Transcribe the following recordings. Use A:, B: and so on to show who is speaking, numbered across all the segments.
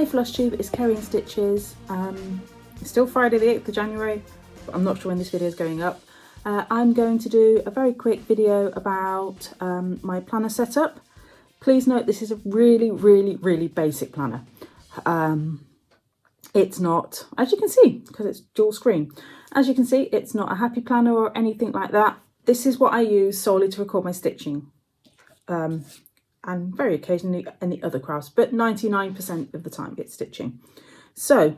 A: Hey Floss Tube, it's Kerry and Stitches. It's still Friday the 8th of January, but I'm not sure when this video is going up. I'm going to do a very quick video about my planner setup. Please note this is a really basic planner. It's not, as you can see, because it's dual screen, as you can see, it's not a happy planner or anything like that. This is what I use solely to record my stitching. And very occasionally any other crafts, but 99% of the time it's stitching. So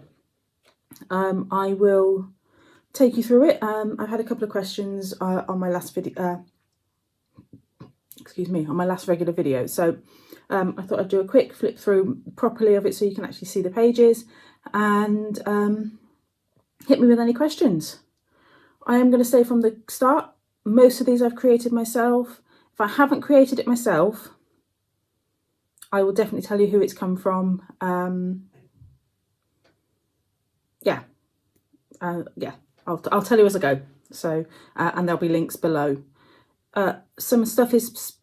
A: I will take you through it. I've had a couple of questions on my last video, on my last regular video. So I thought I'd do a quick flip through properly of it so you can actually see the pages and hit me with any questions. I am going to say from the start, most of these I've created myself. If I haven't created it myself, I will definitely tell you who it's come from. I'll tell you as I go. So, and there'll be links below. Some stuff is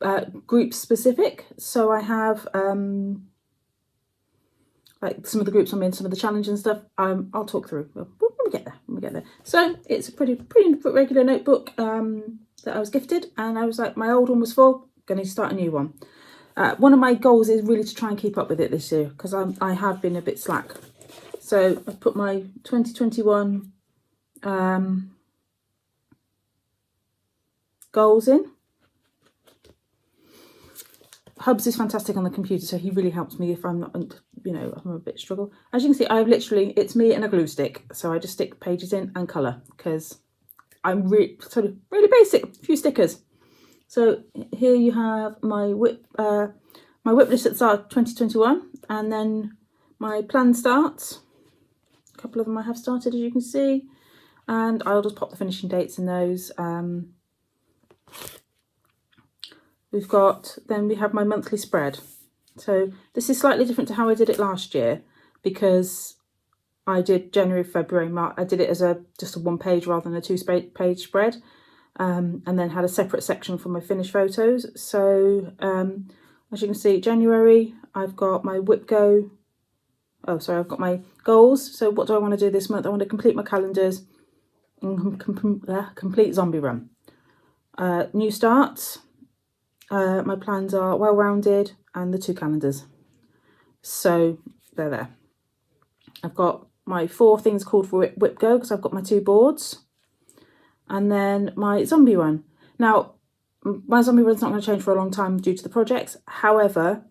A: group specific. So I have like some of the groups I'm in, some of the challenges and stuff. I'll talk through when we get there. So it's a pretty regular notebook that I was gifted, and I was like, my old one was full. Going to start a new one. One of my goals is really to try and keep up with it this year because I have been a bit slack. So I've put my 2021 goals in. Hubs is fantastic on the computer, so he really helps me if I'm not, I'm a bit struggle. As you can see, I've literally, it's me and a glue stick. So I just stick pages in and colour because I'm really basic, a few stickers. So here you have my whip list at the start of 2021, and then my plan starts. A couple of them I have started, as you can see, and I'll just pop the finishing dates in those. We have my monthly spread. So this is slightly different to how I did it last year because I did January, February, March. I did it as just a one page rather than a two-page spread. And then had a separate section for my finished photos. So as you can see, January, I've got my I've got my goals. So what do I want to do this month? I want to complete my calendars and complete Zombie Run. New starts, my plans are well-rounded and the 2 calendars. So they're there. I've got my 4 things called for Whip Go because I've got my 2 boards. And then my zombie run. Now, my zombie run's not going to change for a long time due to the projects. However,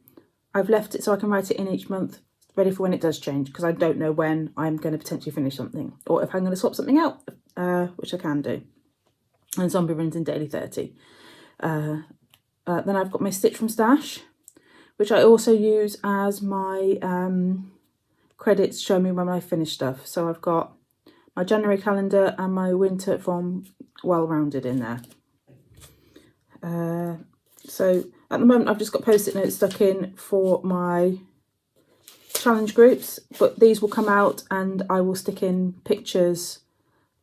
A: I've left it so I can write it in each month, ready for when it does change, because I don't know when I'm going to potentially finish something, or if I'm going to swap something out, which I can do. And zombie run's in daily 30. Then I've got my Stitch from Stash, which I also use as my credits, show me when I finish stuff. So I've got my January calendar and my winter from well-rounded in there. So at the moment I've just got post-it notes stuck in for my challenge groups, but these will come out and I will stick in pictures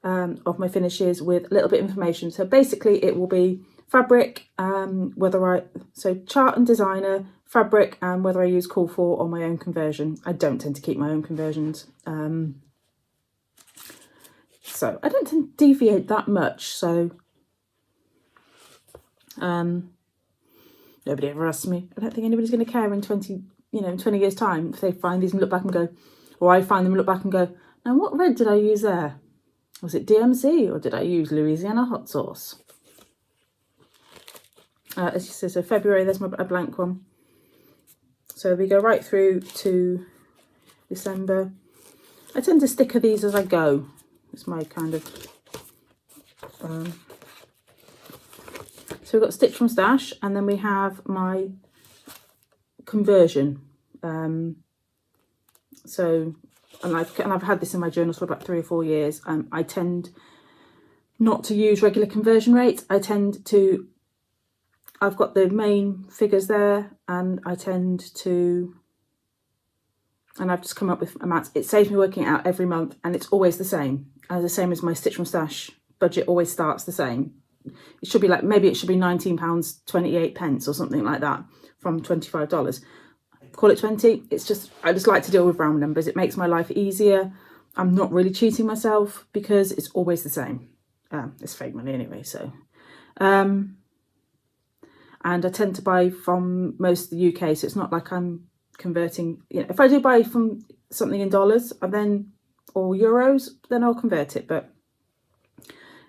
A: of my finishes with a little bit of information. So basically it will be fabric, chart and designer, fabric, and whether I use call for or my own conversion. I don't tend to keep my own conversions. So I don't tend to deviate that much. So nobody ever asks me. I don't think anybody's going to care in 20 years time if they find these and look back and go, or I find them and look back and go, now what red did I use there? Was it DMC or did I use Louisiana hot sauce? As you say, so February, there's a blank one. So we go right through to December. I tend to sticker these as I go. It's my kind of so we've got Stitch from Stash, and then we have my conversion. So I've had this in my journals for about 3 or 4 years. I tend not to use regular conversion rates. I've got the main figures there, and I've just come up with amounts. It saves me working it out every month, and it's always the same. The same as my Stitch from Stash budget always starts the same. It should be like, maybe it should be £19.28 or something like that from $25. call it 20. It's just, I just like to deal with round numbers. It makes my life easier. I'm not really cheating myself because it's always the same. It's fake money anyway, so. And I tend to buy from most of the UK, so it's not like I'm converting. You know, if I do buy from something in dollars and then, or euros, then I'll convert it. But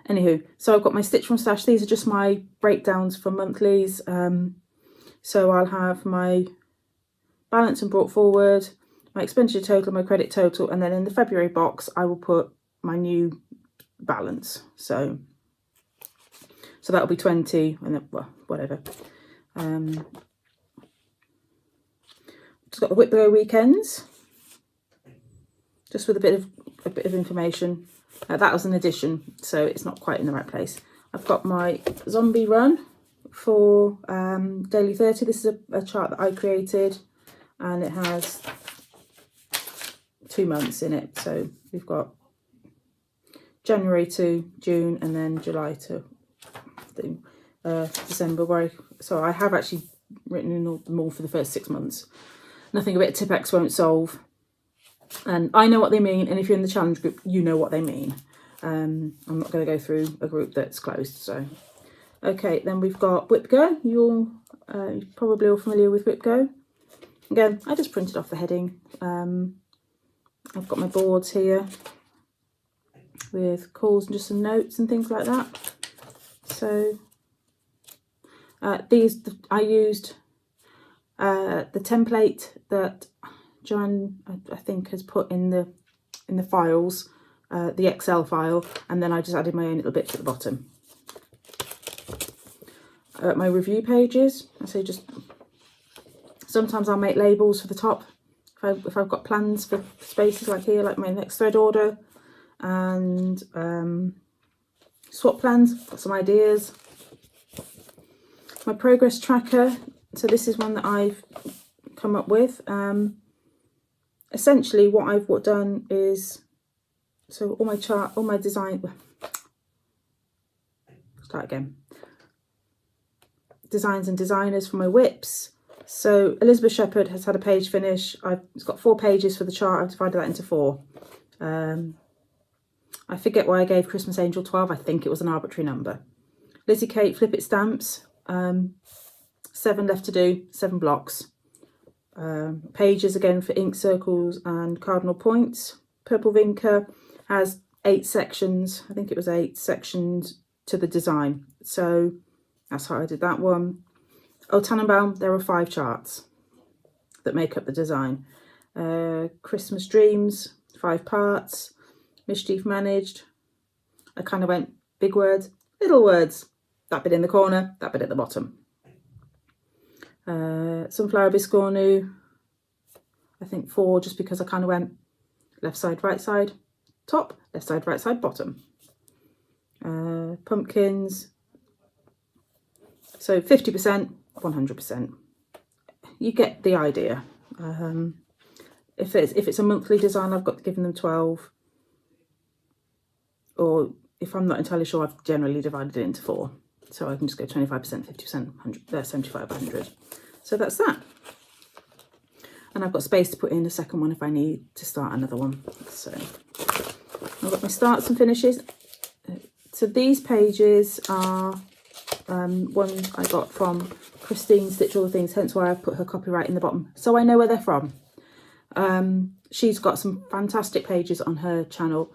A: anywho, so I've got my Stitch from Stash. These are just my breakdowns for monthlies. So I'll have my balance and brought forward, my expenditure total, my credit total, and then in the February box I will put my new balance. So that'll be 20, and then, well, whatever. Just got the Whitbread weekends, just with a bit of information. That was an addition, so it's not quite in the right place. I've got my zombie run for daily 30. This is a chart that I created, and it has 2 months in it. So we've got January to June, and then July to December. So I have actually written in them all for the first 6 months. Nothing a bit of Tipex won't solve. And I know what they mean, and if you're in the challenge group, you know what they mean. I'm not going to go through a group that's closed. So, okay, then we've got WhipGo. You're probably all familiar with WhipGo. Again, I just printed off the heading. I've got my boards here with calls and just some notes and things like that. So these, I used the template that Joanne, I think, has put in the files, the Excel file, and then I just added my own little bits at the bottom. My review pages, I say just sometimes I'll make labels for the top if I've got plans for spaces like here, like my next thread order, and swap plans, got some ideas. My progress tracker, so this is one that I've come up with. Essentially what I've done is, so all my design, start again, designs and designers for my whips. So Elizabeth Shepherd has had a page finish. It's got 4 pages for the chart. I've divided that into 4. I forget why I gave Christmas Angel 12. I think it was an arbitrary number. Lizzie Kate Flip It stamps, 7 left to do, 7 blocks. Pages again for ink circles and cardinal points. Purple Vinca has 8 sections. I think it was 8 sections to the design. So that's how I did that one. Oh, Tannenbaum, there are 5 charts that make up the design. Christmas Dreams, 5 parts. Mischief Managed. I kind of went big words, little words. That bit in the corner, that bit at the bottom. Sunflower Biscornu, I think 4, just because I kind of went left side, right side, top, left side, right side, bottom. Pumpkins, so 50%, 100%. You get the idea. If it's a monthly design, I've got to give them 12. Or if I'm not entirely sure, I've generally divided it into 4. So I can just go 25%, 50%, 100, 75, 100. So that's that. And I've got space to put in a second one if I need to start another one. So I've got my starts and finishes. So these pages are ones I got from Christine Stitch All the Things, hence why I put her copyright in the bottom, so I know where they're from. She's got some fantastic pages on her channel,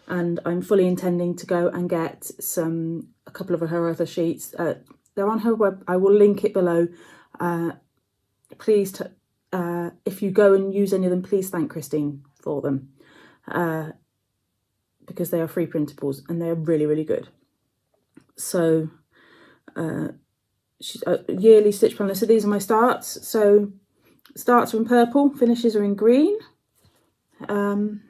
A: and I'm fully intending to go and get a couple of her other sheets. They're on her web. I will link it below. Please, if you go and use any of them, please thank Christine for them, because they are free printables and they're really, really good. So she's a yearly stitch planner. So these are my starts. So starts are in purple, finishes are in green. And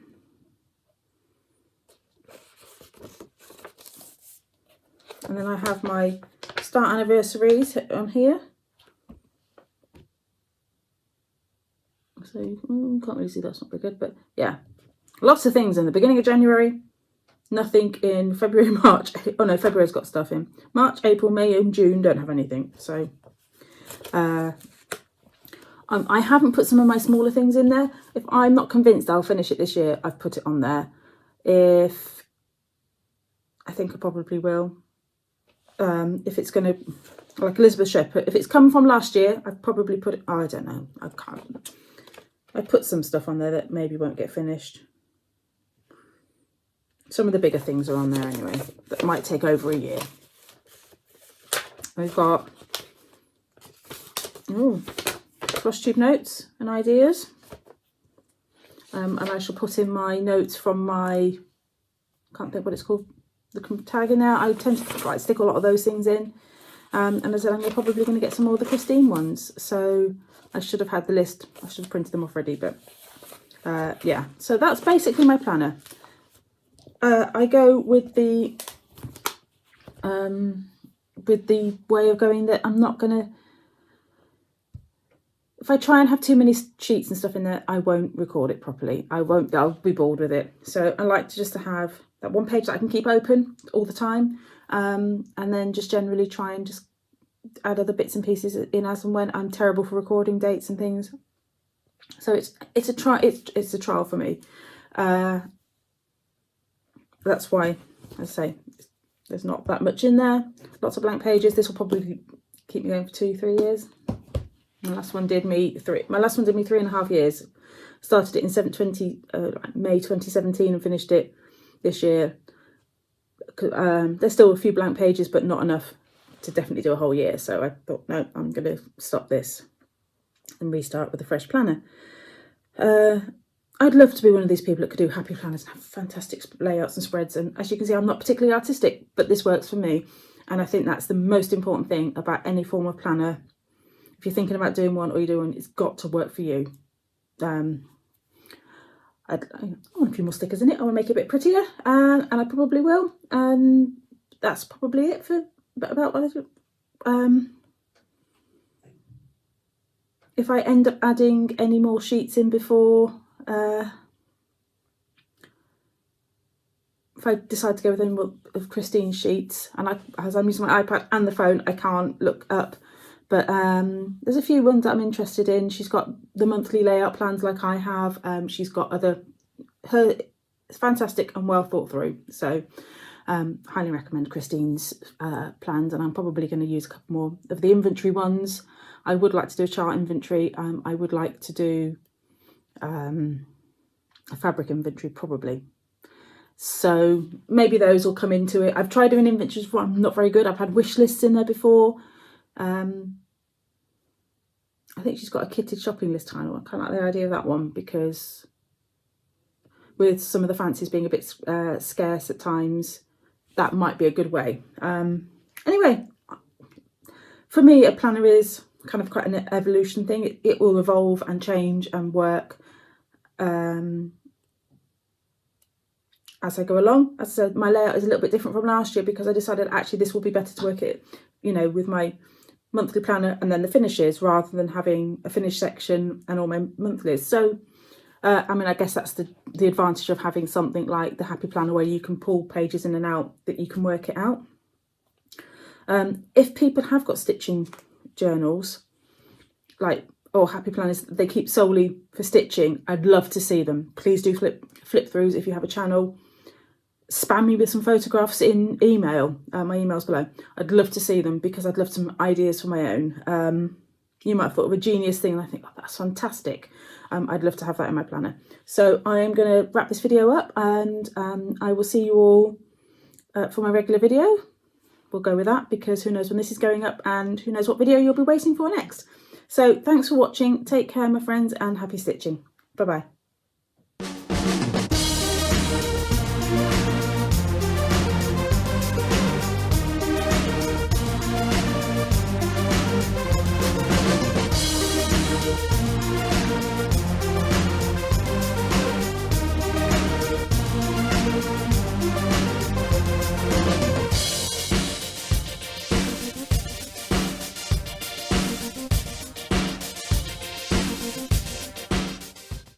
A: then I have my start anniversaries on here. So can't really see, that's not very good, but yeah, lots of things in the beginning of January, nothing in February, March. Oh no, February's got stuff in. March, April, May and June don't have anything. So I haven't put some of my smaller things in there. If I'm not convinced I'll finish it this year, I've put it on there. If I think I probably will. If it's going to, like Elizabeth Shepherd, if it's come from last year, I've probably put it, oh, I don't know, I can't. I put some stuff on there that maybe won't get finished. Some of the bigger things are on there anyway, that might take over a year. We've got, cross tube notes and ideas. And I shall put in my notes from my, can't think what it's called, the tag in there. I tend to stick a lot of those things in. And as I said, I'm probably going to get some more of the Christine ones. So I should have had the list. I should have printed them off already. But yeah, so that's basically my planner. I go with the way of going that I'm not going to, if I try and have too many sheets and stuff in there, I won't record it properly. I'll be bored with it. So I like to just to have that one page that I can keep open all the time. And then just generally try and just add other bits and pieces in as and when. I'm terrible for recording dates and things. So it's a trial for me. That's why I say there's not that much in there. Lots of blank pages. This will probably keep me going for 2-3 years. My last one did me 3.5 years. Started it in May 2017 and finished it this year. There's still a few blank pages, but not enough to definitely do a whole year. So I thought, no, I'm going to stop this and restart with a fresh planner. I'd love to be one of these people that could do happy planners and have fantastic layouts and spreads. And as you can see, I'm not particularly artistic, but this works for me. And I think that's the most important thing about any form of planner. If you're thinking about doing one or you're doing, it's got to work for you. I want a few more stickers in it. I want to make it a bit prettier, and I probably will. And that's probably it for about what I do. If I end up adding any more sheets in before, if I decide to go with any more of Christine's sheets, and as I'm using my iPad and the phone, I can't look up. But there's a few ones that I'm interested in. She's got the monthly layout plans like I have. She's got it's fantastic and well thought through. So highly recommend Christine's plans. And I'm probably going to use a couple more of the inventory ones. I would like to do a chart inventory. I would like to do a fabric inventory probably. So maybe those will come into it. I've tried doing inventories before. I'm not very good. I've had wish lists in there before. I think she's got a kitted shopping list title. I kind of like the idea of that one because with some of the fancies being a bit scarce at times, that might be a good way. Anyway, for me, a planner is kind of quite an evolution thing. It will evolve and change and work as I go along. As I said, my layout is a little bit different from last year because I decided actually this will be better to work it, with my monthly planner and then the finishes rather than having a finish section and all my monthlies. So I guess that's the advantage of having something like the Happy Planner where you can pull pages in and out, that you can work it out. If people have got stitching journals, or Happy Planners they keep solely for stitching, I'd love to see them. Please do flip throughs if you have a channel. Spam me with some photographs in email. My email's below. I'd love to see them because I'd love some ideas for my own. You might have thought of a genius thing and I think, oh, that's fantastic. I'd love to have that in my planner. So I am going to wrap this video up and I will see you all for my regular video. We'll go with that because who knows when this is going up and who knows what video you'll be waiting for next. So thanks for watching. Take care, my friends, and happy stitching. Bye-bye.